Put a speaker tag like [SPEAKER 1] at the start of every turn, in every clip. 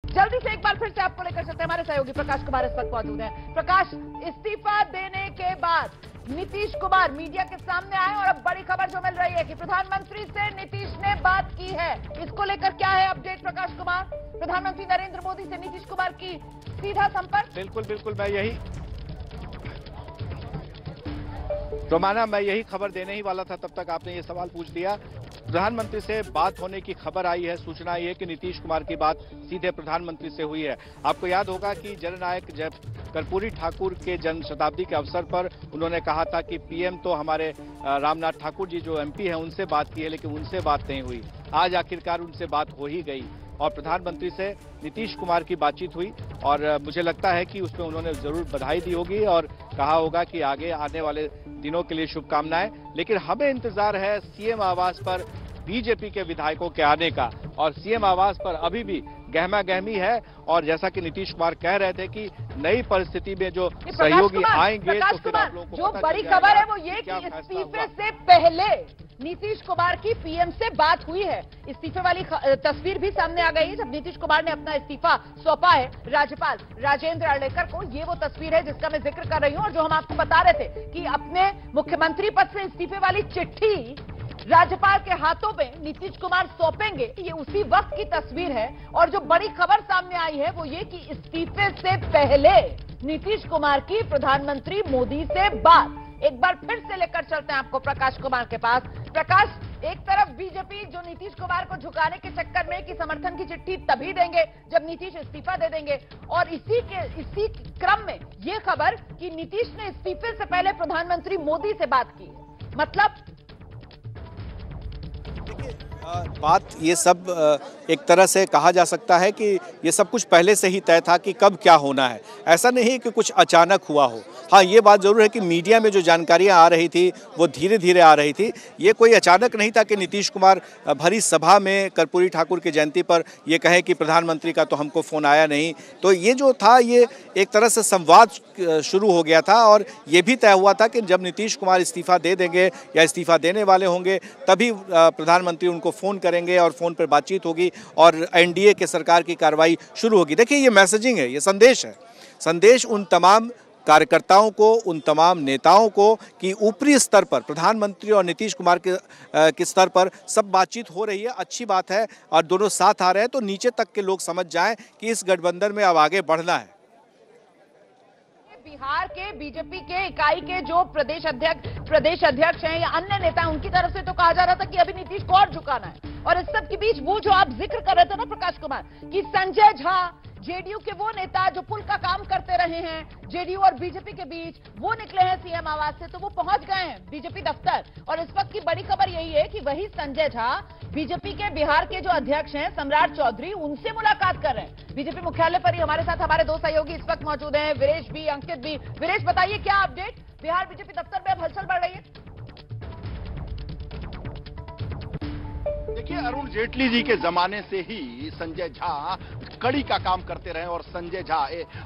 [SPEAKER 1] जल्दी से एक बार फिर से आपको लेकर चलते हैं, हमारे सहयोगी प्रकाश कुमार इस वक्त मौजूद हैं। प्रकाश, इस्तीफा देने के बाद नीतीश कुमार मीडिया के सामने आए और अब बड़ी खबर जो मिल रही है कि प्रधानमंत्री से नीतीश ने बात की है। इसको लेकर क्या है अपडेट प्रकाश कुमार? प्रधानमंत्री नरेंद्र मोदी से नीतीश कुमार की सीधा संपर्क।
[SPEAKER 2] बिल्कुल बिल्कुल, मैं यही खबर देने ही वाला था, तब तक आपने ये सवाल पूछ दिया। प्रधानमंत्री से बात होने की खबर आई है, सूचना आई है कि नीतीश कुमार की बात सीधे प्रधानमंत्री से हुई है। आपको याद होगा कि जननायक जब कर्पूरी ठाकुर के जन्म शताब्दी के अवसर पर उन्होंने कहा था कि पीएम तो हमारे रामनाथ ठाकुर जी जो एमपी हैं उनसे बात की है, लेकिन उनसे बात नहीं हुई। आज आखिरकार उनसे बात हो ही गई और प्रधानमंत्री से नीतीश कुमार की बातचीत हुई और मुझे लगता है कि उसमें उन्होंने जरूर बधाई दी होगी और कहा होगा कि आगे आने वाले दिनों के लिए शुभकामनाएं। लेकिन हमें इंतजार है सीएम आवास पर बीजेपी के विधायकों के आने का, और सीएम आवास पर अभी भी गहमा गहमी है। और जैसा कि नीतीश कुमार कह रहे थे कि नई परिस्थिति में जो सहयोगी आएंगे तो फिर आप लोगों को
[SPEAKER 1] जो बड़ी खबर है वो ये कि इस्तीफे से पहले नीतीश कुमार की पीएम से बात हुई है। इस्तीफे वाली तस्वीर भी सामने आ गई है जब नीतीश कुमार ने अपना इस्तीफा सौंपा है राज्यपाल राजेंद्र अर्लेकर को। ये वो तस्वीर है जिसका मैं जिक्र कर रही हूं और जो हम आपको बता रहे थे कि अपने मुख्यमंत्री पद से इस्तीफे वाली चिट्ठी राज्यपाल के हाथों में नीतीश कुमार सौंपेंगे, ये उसी वक्त की तस्वीर है। और जो बड़ी खबर सामने आई है वो ये कि इस्तीफे से पहले नीतीश कुमार की प्रधानमंत्री मोदी से बात। एक बार फिर से लेकर चलते हैं आपको प्रकाश कुमार के पास। प्रकाश, एक तरफ बीजेपी जो नीतीश कुमार को झुकाने के चक्कर में कि समर्थन की चिट्ठी तभी देंगे जब नीतीश इस्तीफा दे देंगे, और इसी क्रम में ये खबर कि नीतीश ने इस्तीफे से पहले प्रधानमंत्री मोदी से बात की। मतलब
[SPEAKER 3] बात ये सब एक तरह से कहा जा सकता है कि ये सब कुछ पहले से ही तय था कि कब क्या होना है। ऐसा नहीं कि कुछ अचानक हुआ हो। हाँ, ये बात जरूर है कि मीडिया में जो जानकारियां आ रही थी वो धीरे धीरे आ रही थी। ये कोई अचानक नहीं था कि नीतीश कुमार भरी सभा में कर्पूरी ठाकुर की जयंती पर ये कहें कि प्रधानमंत्री का तो हमको फ़ोन आया नहीं। तो ये जो था ये एक तरह से संवाद शुरू हो गया था और ये भी तय हुआ था कि जब नीतीश कुमार इस्तीफा दे देंगे या इस्तीफा देने वाले होंगे तभी प्रधानमंत्री उनको फ़ोन करेंगे और फ़ोन पर बातचीत होगी और एनडीए के सरकार की कार्रवाई शुरू होगी। देखिए, ये मैसेजिंग है, ये संदेश है। संदेश उन तमाम कार्यकर्ताओं को, उन तमाम नेताओं को कि ऊपरी स्तर पर प्रधानमंत्री और नीतीश कुमार के स्तर पर सब बातचीत हो रही है, अच्छी बात है और दोनों साथ आ रहे हैं तो नीचे तक के लोग समझ जाएं कि इस गठबंधन में अब आगे बढ़ना है।
[SPEAKER 1] बिहार के बीजेपी के इकाई के जो प्रदेश अध्यक्ष हैं या अन्य नेता, उनकी तरफ से तो कहा जा रहा था कि अभी नीतीश को और झुकाना है। और इस सब के बीच वो जो आप जिक्र कर रहे थे ना प्रकाश कुमार कि संजय झा जेडीयू के वो नेता जो पुल का काम करते रहे हैं जेडीयू और बीजेपी के बीच, वो निकले हैं सीएम आवास से, तो वो पहुंच गए हैं बीजेपी दफ्तर। और इस वक्त की बड़ी खबर यही है कि वही संजय झा बीजेपी के बिहार के जो अध्यक्ष हैं सम्राट चौधरी, उनसे मुलाकात कर रहे हैं बीजेपी मुख्यालय पर ही। हमारे साथ हमारे दो सहयोगी इस वक्त मौजूद हैं, वीरेश भी, अंकित भी। वीरेश, बताइए क्या अपडेट? बिहार बीजेपी दफ्तर में अब हलचल बढ़ रही है।
[SPEAKER 2] देखिए, अरुण जेटली जी के जमाने से ही संजय झा कड़ी का काम करते रहे और संजय झा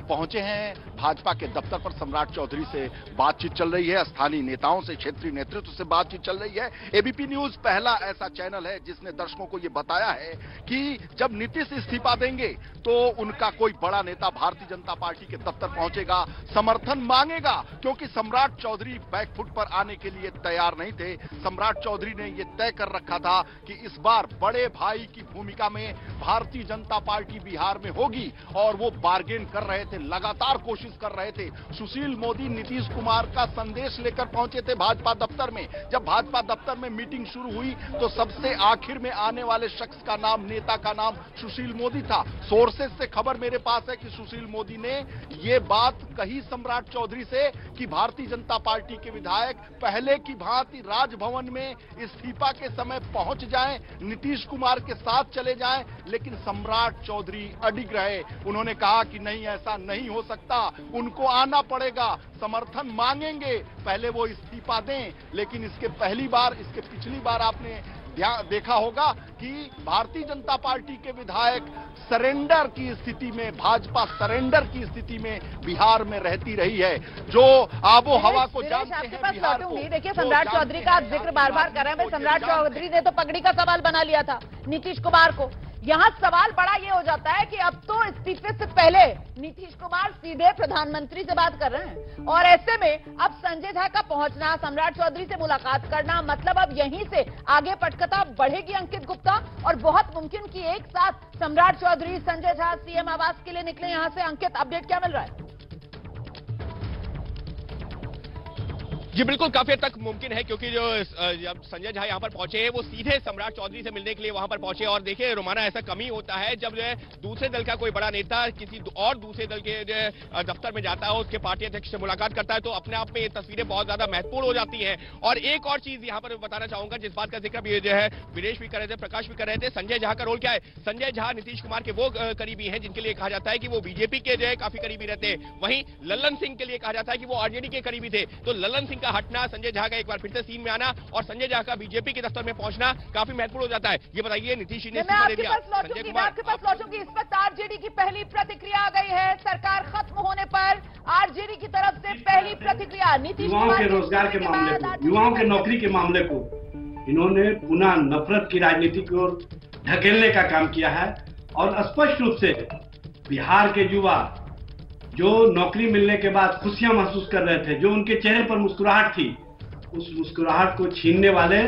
[SPEAKER 2] पहुंचे हैं भाजपा के दफ्तर पर। सम्राट चौधरी से बातचीत चल रही है, स्थानीय नेताओं से, क्षेत्रीय नेतृत्व से बातचीत चल रही है। एबीपी न्यूज पहला ऐसा चैनल है जिसने दर्शकों को यह बताया है कि जब नीतीश इस्तीफा देंगे तो उनका कोई बड़ा नेता भारतीय जनता पार्टी के दफ्तर पहुंचेगा, समर्थन मांगेगा, क्योंकि सम्राट चौधरी बैकफुट पर आने के लिए तैयार नहीं थे। सम्राट चौधरी ने यह तय कर रखा था कि इस बार बड़े भाई की भूमिका में भारतीय जनता पार्टी बिहार में होगी और वो बार्गेन कर रहे थे, लगातार कोशिश कर रहे थे। सुशील मोदी नीतीश कुमार का संदेश लेकर पहुंचे थे भाजपा दफ्तर में। जब भाजपा दफ्तर में मीटिंग शुरू हुई तो सबसे आखिर में आने वाले शख्स का नाम, नेता का नाम सुशील मोदी था। सोर्सेज से खबर मेरे पास है कि सुशील मोदी ने ये बात कही सम्राट चौधरी से कि भारतीय जनता पार्टी के विधायक पहले की भांति राजभवन में इस्तीफा के समय पहुंच जाएं, नीतीश कुमार के साथ चले जाएं। लेकिन सम्राट चौधरी अडिग रहे। उन्होंने कहा कि नहीं, ऐसा नहीं हो सकता, उनको आना पड़ेगा, समर्थन मांगेंगे, पहले वो इस्तीफा दें। लेकिन इसके पिछली बार आपने देखा होगा कि भारतीय जनता पार्टी के विधायक सरेंडर की स्थिति में, भाजपा सरेंडर की स्थिति में बिहार में रहती रही है। जो आबो हवा को जानते हैं बिहार को।
[SPEAKER 1] देखिए, सम्राट चौधरी का आप जिक्र बार बार कर रहे हैं। सम्राट चौधरी ने तो पगड़ी का सवाल बना लिया था नीतीश कुमार को यहां सवाल बड़ा ये हो जाता है कि अब तो इस्तीफे से पहले नीतीश कुमार सीधे प्रधानमंत्री से बात कर रहे हैं और ऐसे में अब संजय झा का पहुंचना, सम्राट चौधरी से मुलाकात करना, मतलब अब यहीं से आगे पटकथा बढ़ेगी अंकित गुप्ता। और बहुत मुमकिन कि एक साथ सम्राट चौधरी, संजय झा सीएम आवास के लिए निकले यहां से। अंकित, अपडेट क्या मिल रहा है?
[SPEAKER 4] जी बिल्कुल, काफी हद तक मुमकिन है, क्योंकि जो जब संजय झा यहाँ पर पहुंचे हैं वो सीधे सम्राट चौधरी से मिलने के लिए वहां पर पहुंचे। और देखिए रोमाना, ऐसा कम ही होता है जब जो है दूसरे दल का कोई बड़ा नेता किसी और दूसरे दल के दफ्तर में जाता है, उसके पार्टी अध्यक्ष से मुलाकात करता है, तो अपने आप में ये तस्वीरें बहुत ज्यादा महत्वपूर्ण हो जाती है। और एक और चीज यहाँ पर बताना चाहूंगा, जिस बात का जिक्र भी जो है विदेश भी कर रहे थे, प्रकाश भी कर रहे थे, संजय झा का रोल क्या है। संजय झा नीतीश कुमार के वो करीबी हैं जिनके लिए कहा जाता है कि वो बीजेपी के जो है काफी करीबी रहते हैं। वहीं लल्लन सिंह के लिए कहा जाता है कि वो आरजेडी के करीबी थे। तो लल्लन सिंह का हटना, संजय झा का एक बार फिर से सीन में आना और संजय झा का बीजेपी के दफ्तर में पहुंचना काफी महत्वपूर्ण हो जाता है। ये बताइए, नीतीश ने
[SPEAKER 1] मैं आपके पास लौटूंगी। इस वक्त आरजेडी की पहली प्रतिक्रिया आ गई है। सरकार खत्म होने पर आरजेडी की तरफ से पहली प्रतिक्रिया। नीतीश
[SPEAKER 5] युवाओं के रोजगार के मामले को, युवाओं के नौकरी के मामले को इन्होंने पुनः नफरत की राजनीति की ओर ढकेलने का काम किया है। और स्पष्ट रूप से बिहार के युवा जो नौकरी मिलने के बाद खुशियां महसूस कर रहे थे, जो उनके चेहरे पर मुस्कुराहट थी, उस मुस्कुराहट को छीनने वाले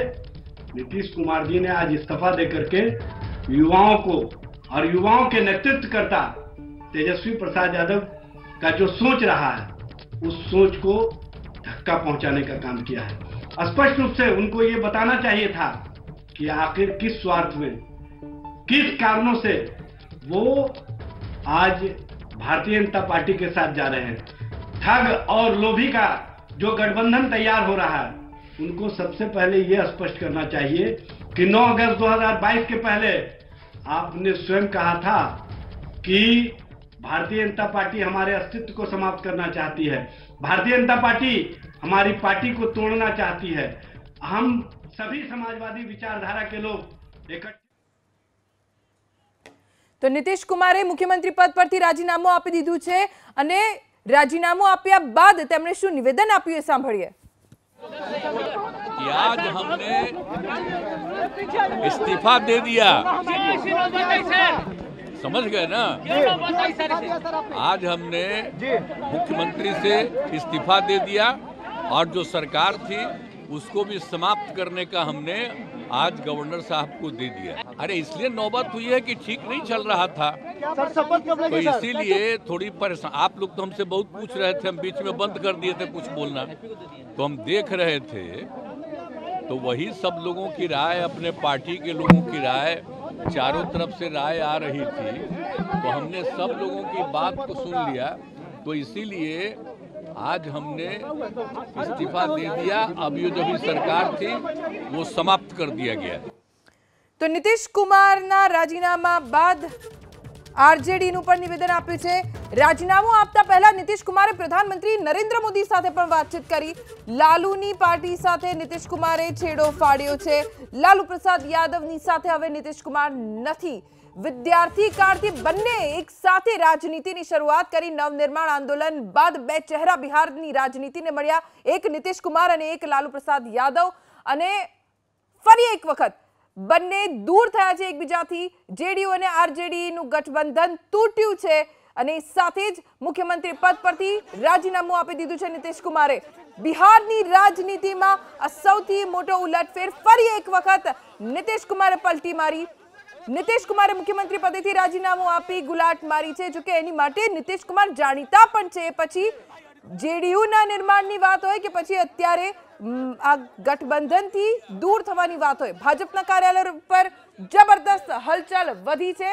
[SPEAKER 5] नीतीश कुमार जी ने आज इस्तीफा देकर के युवाओं को और युवाओं के नेतृत्वकर्ता तेजस्वी प्रसाद यादव का जो सोच रहा है, उस सोच को धक्का पहुंचाने का काम किया है। स्पष्ट रूप से उनको ये बताना चाहिए था कि आखिर किस स्वार्थ में, किस कारणों से वो आज भारतीय जनता पार्टी के साथ जा रहे हैं। ठग और लोभी का जो गठबंधन तैयार हो रहा है, उनको सबसे पहले यह स्पष्ट करना चाहिए कि 9 अगस्त 2022 के पहले आपने स्वयं कहा था कि भारतीय जनता पार्टी हमारे अस्तित्व को समाप्त करना चाहती है, भारतीय जनता पार्टी हमारी पार्टी को तोड़ना चाहती है। हम सभी समाजवादी विचारधारा के लोग इकट्ठे।
[SPEAKER 6] તો નીતિશ કુમારે મુખ્યમંત્રી પદ પરથી રાજીનામું આપી દીધું છે અને રાજીનામું આપ્યા બાદ તેમણે શું નિવેદન આપ્યું એ સાંભળીએ।
[SPEAKER 7] आज हमने इस्तीफा दे दिया, समझ गए ना। आज हमने मुख्यमंत्री से इस्तीफा दे दिया और जो सरकार थी उसको भी समाप्त करने का हमने आज गवर्नर साहब को दे दिया। अरे इसलिए नौबत हुई है कि ठीक नहीं चल रहा था, तो इसीलिए थोड़ी परेशान। आप लोग तो हमसे बहुत पूछ रहे थे, हम बीच में बंद कर दिए थे कुछ बोलना, तो हम देख रहे थे, तो वही सब लोगों की राय, अपने पार्टी के लोगों की राय, चारों तरफ से राय आ रही थी, तो हमने सब लोगों की बात को सुन लिया। तो इसीलिए आज हमने इस्तीफा दे दिया। अब ये जो भी सरकार थी वो समाप्त कर दिया गया।
[SPEAKER 6] तो नीतीश कुमार ना राजीनामा बाद आरजेडी નું પણ નિવેદન આપ્યું છે। રાજીનામું આપતા પહેલા નીતિશ કુમારે પ્રધાનમંત્રી નરેન્દ્ર મોદી સાથે પણ વાતચીત કરી। લાલુની પાર્ટી સાથે નીતિશ કુમારે છેડો ફાડ્યો છે। લાલુ પ્રસાદ યાદવની સાથે હવે નીતિશ કુમાર નથી। વિદ્યાર્થી કાળથી બંને એક સાથે રાજનીતિની શરૂઆત કરી। નવનિર્માણ આંદોલન બાદ બે ચહેરા બિહારની રાજનીતિને મળ્યા, એક નીતિશ કુમાર અને એક લાલુ પ્રસાદ યાદવ। અને ફરી એક વખત બંને દૂર થયા છે એકબીજાથી। જેડીયુ અને આરજેડીનું ગઠબંધન તૂટ્યું છે અને સાથે જ મુખ્યમંત્રી પદ પરથી રાજીનામું આપી દીધું છે નીતિશ કુમારે। બિહારની રાજનીતિમાં આ સૌથી મોટો ઉલટફેર ફરી એક વખત નીતિશ કુમારે પલટી મારી। નીતિશ કુમારે મુખ્યમંત્રી પદેથી રાજીનામું આપી ગુલાટ મારી છે। જો કે એની માટે નીતિશ કુમાર જાણીતા પણ છે। પછી જેડીયુના નિર્માણની વાત હોય કે પછી અત્યારે આ ગઠબંધનથી દૂર થવાની વાત હોય, ભાજપના કાર્યાલય ઉપર જબરદસ્ત હલચલ વધી છે।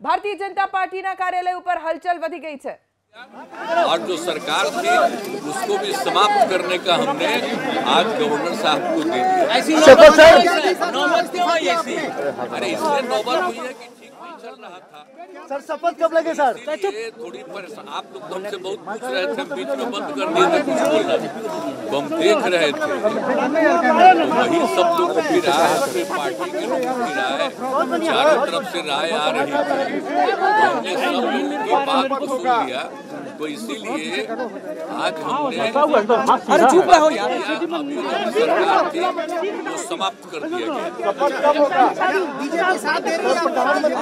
[SPEAKER 6] ભારતીય જનતા પાર્ટીના કાર્યાલય ઉપર હલચલ વધી ગઈ છે।
[SPEAKER 7] और जो सरकार थी उसको भी समाप्त करने का हमने आज गवर्नर साहब को दे दिया। अरे इसलिए नौबत हुई है कि ठीक नहीं चल रहा था।
[SPEAKER 8] सर शपथ कब लगे सर?
[SPEAKER 7] ये थोड़ी परेशान। आप लोग हमसे बहुत पूछ रहे थे, बीच में बंद कर दिए थे कुछ बोलना, तो हम देख रहे थे, तो वही सब लोगों की राय, अपने पार्टी के लोगों की राय, चारों तरफ से राय आ रही थी, तो हमने सब लोगों की बात को सुन लिया। तो इसीलिए आज हमने
[SPEAKER 8] अरे चुप रहो यार,
[SPEAKER 7] सरकार थी वो समाप्त कर दिया गया।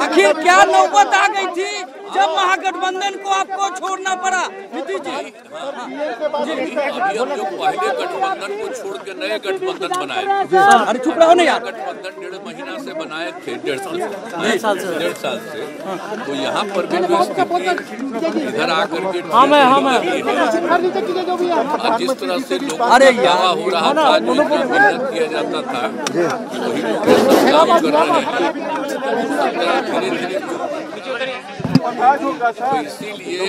[SPEAKER 8] आखिर क्या नौबत आ गई थी जब महागठबंधन को आपको छोड़ना पड़ा नीतीश जी?
[SPEAKER 7] अभी हम लोग पहले गठबंधन को छोड़ के नए गठबंधन बनाए।
[SPEAKER 8] अरे चुप रहो ना यार।
[SPEAKER 7] गठबंधन 1.5 महीना से बनाए थे, 1.5 साल से। तो यहाँ पर भी जो स्थिति इधर आकर के जिस तरह से लोग
[SPEAKER 8] अरे यार
[SPEAKER 7] हो रहा था, जो मेहनत किया जाता था, वही लोग काम कर रहे हैं धीरे-धीरे। तो इसीलिए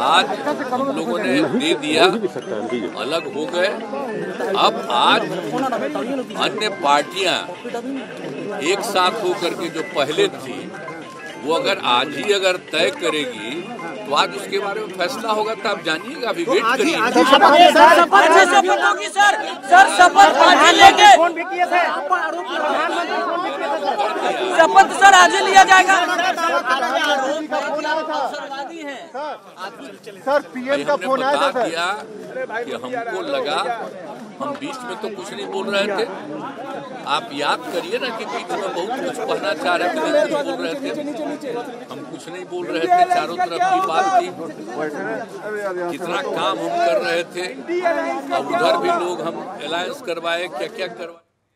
[SPEAKER 7] आज हम लोगों ने दे दिया, अलग हो गए। अब आज अन्य पार्टियां एक साथ होकर के जो पहले थी वो अगर आज ही अगर तय करेगी तो आज उसके बारे में फैसला होगा। तो आप जानिएगा, अभी वेट करिए।
[SPEAKER 8] शपथ होगी सर, शपथ आज ही लेंगे, शपथ सर आज ही लिया जाएगा।
[SPEAKER 2] सर पीएम का फोन आया था
[SPEAKER 7] दिया कि हमको लगा हम बीच में तो कुछ नहीं बोल रहे थे। आप याद करिए ना कि बीच में बहुत कुछ कहना चाह रहे थे, नहीं कुछ बोल रहे थे, हम कुछ नहीं बोल रहे थे। चारों तरफ की बात थी, कितना काम हम कर रहे थे। और उधर भी लोग हम अलायंस करवाए, क्या क्या करवाए।